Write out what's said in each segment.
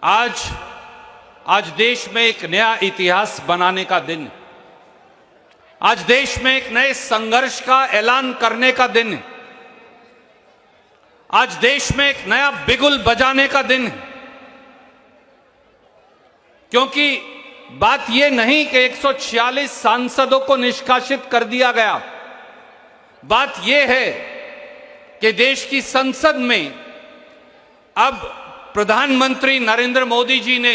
आज देश में एक नया इतिहास बनाने का दिन, आज देश में एक नए संघर्ष का ऐलान करने का दिन, आज देश में एक नया बिगुल बजाने का दिन। क्योंकि बात यह नहीं कि 146 सांसदों को निष्कासित कर दिया गया, बात यह है कि देश की संसद में अब प्रधानमंत्री नरेंद्र मोदी जी ने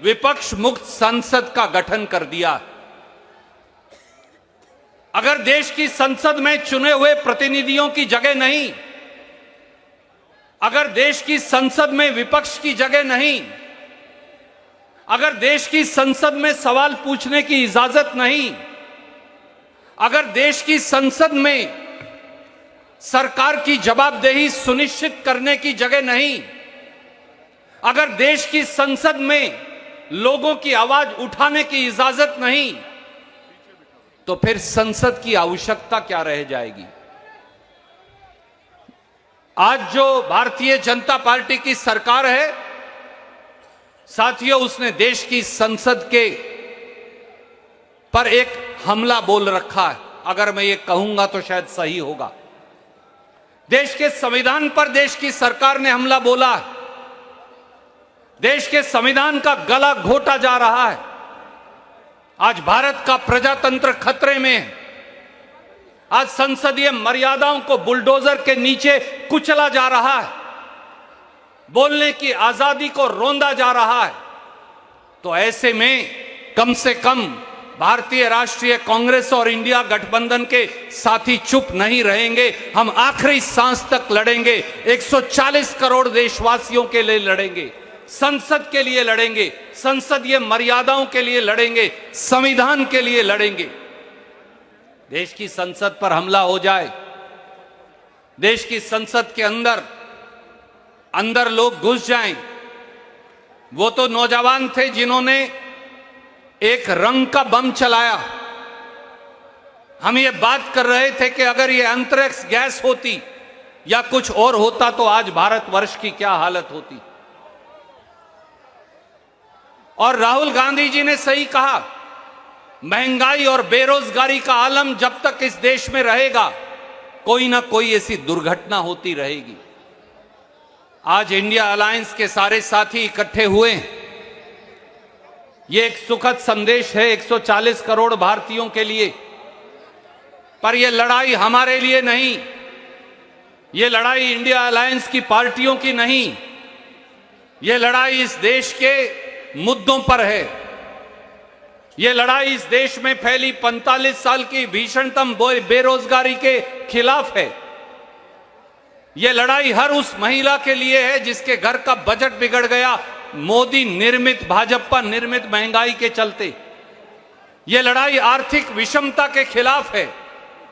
विपक्ष मुक्त संसद का गठन कर दिया। अगर देश की संसद में चुने हुए प्रतिनिधियों की जगह नहीं, अगर देश की संसद में विपक्ष की जगह नहीं, अगर देश की संसद में सवाल पूछने की इजाजत नहीं, अगर देश की संसद में सरकार की जवाबदेही सुनिश्चित करने की जगह नहीं, अगर देश की संसद में लोगों की आवाज उठाने की इजाजत नहीं, तो फिर संसद की आवश्यकता क्या रह जाएगी। आज जो भारतीय जनता पार्टी की सरकार है, साथियों, उसने देश की संसद के पर एक हमला बोल रखा है। अगर मैं ये कहूंगा तो शायद सही होगा। देश के संविधान पर देश की सरकार ने हमला बोला है। देश के संविधान का गला घोटा जा रहा है। आज भारत का प्रजातंत्र खतरे में है। आज संसदीय मर्यादाओं को बुलडोजर के नीचे कुचला जा रहा है। बोलने की आजादी को रौंदा जा रहा है। तो ऐसे में कम से कम भारतीय राष्ट्रीय कांग्रेस और इंडिया गठबंधन के साथी चुप नहीं रहेंगे। हम आखिरी सांस तक लड़ेंगे। 140 करोड़ देशवासियों के लिए लड़ेंगे, संसद के लिए लड़ेंगे, संसदीय मर्यादाओं के लिए लड़ेंगे, संविधान के लिए लड़ेंगे। देश की संसद पर हमला हो जाए, देश की संसद के अंदर लोग घुस जाएं। वो तो नौजवान थे जिन्होंने एक रंग का बम चलाया। हम ये बात कर रहे थे कि अगर ये अंतरिक्ष गैस होती या कुछ और होता तो आज भारतवर्ष की क्या हालत होती। और राहुल गांधी जी ने सही कहा, महंगाई और बेरोजगारी का आलम जब तक इस देश में रहेगा, कोई ना कोई ऐसी दुर्घटना होती रहेगी। आज इंडिया अलायंस के सारे साथी इकट्ठे हुए। ये एक सुखद संदेश है 140 करोड़ भारतीयों के लिए। पर यह लड़ाई हमारे लिए नहीं, यह लड़ाई इंडिया अलायंस की पार्टियों की नहीं, यह लड़ाई इस देश के मुद्दों पर है। यह लड़ाई इस देश में फैली 45 साल की भीषणतम बेरोजगारी के खिलाफ है। यह लड़ाई हर उस महिला के लिए है जिसके घर का बजट बिगड़ गया मोदी निर्मित, भाजपा निर्मित महंगाई के चलते। यह लड़ाई आर्थिक विषमता के खिलाफ है,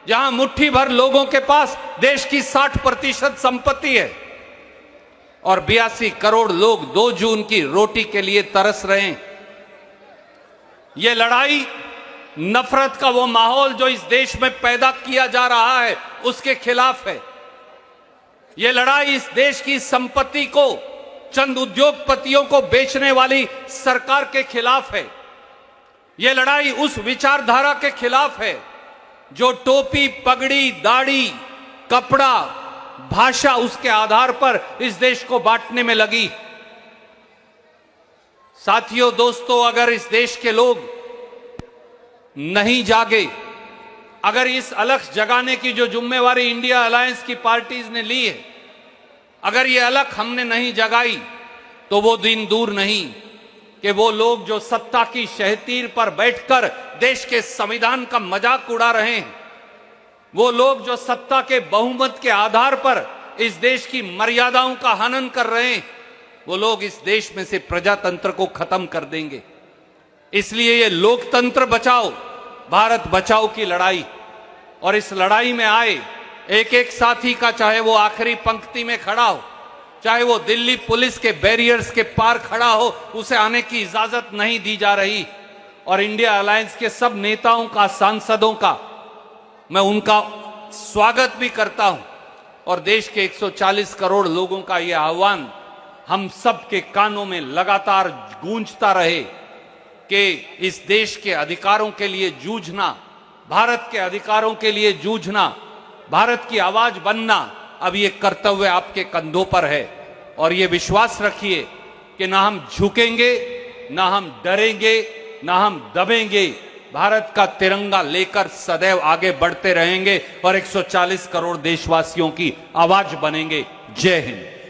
जहां मुट्ठी भर लोगों के पास देश की 60% संपत्ति है और 82 करोड़ लोग 2 जून की रोटी के लिए तरस रहे हैं। यह लड़ाई नफरत का वो माहौल जो इस देश में पैदा किया जा रहा है उसके खिलाफ है। यह लड़ाई इस देश की संपत्ति को चंद उद्योगपतियों को बेचने वाली सरकार के खिलाफ है। यह लड़ाई उस विचारधारा के खिलाफ है जो टोपी, पगड़ी, दाढ़ी, कपड़ा, भाषा, उसके आधार पर इस देश को बांटने में लगी। साथियों, दोस्तों, अगर इस देश के लोग नहीं जागे, अगर इस अलख जगाने की जो जिम्मेवारी इंडिया अलायंस की पार्टीज ने ली है, अगर ये अलख हमने नहीं जगाई, तो वो दिन दूर नहीं कि वो लोग जो सत्ता की शहतीर पर बैठकर देश के संविधान का मजाक उड़ा रहे हैं, वो लोग जो सत्ता के बहुमत के आधार पर इस देश की मर्यादाओं का हनन कर रहे हैं, वो लोग इस देश में से प्रजातंत्र को खत्म कर देंगे। इसलिए ये लोकतंत्र बचाओ, भारत बचाओ की लड़ाई, और इस लड़ाई में आए एक एक साथी का, चाहे वो आखिरी पंक्ति में खड़ा हो, चाहे वो दिल्ली पुलिस के बैरियर्स के पार खड़ा हो, उसे आने की इजाजत नहीं दी जा रही। और इंडिया अलायंस के सब नेताओं का, सांसदों का मैं उनका स्वागत भी करता हूं और देश के 140 करोड़ लोगों का यह आह्वान हम सब के कानों में लगातार गूंजता रहे कि इस देश के अधिकारों के लिए जूझना, भारत के अधिकारों के लिए जूझना, भारत की आवाज बनना, अब ये कर्तव्य आपके कंधों पर है। और ये विश्वास रखिए कि ना हम झुकेंगे, ना हम डरेंगे, ना हम दबेंगे। भारत का तिरंगा लेकर सदैव आगे बढ़ते रहेंगे और 140 करोड़ देशवासियों की आवाज बनेंगे। जय हिंद।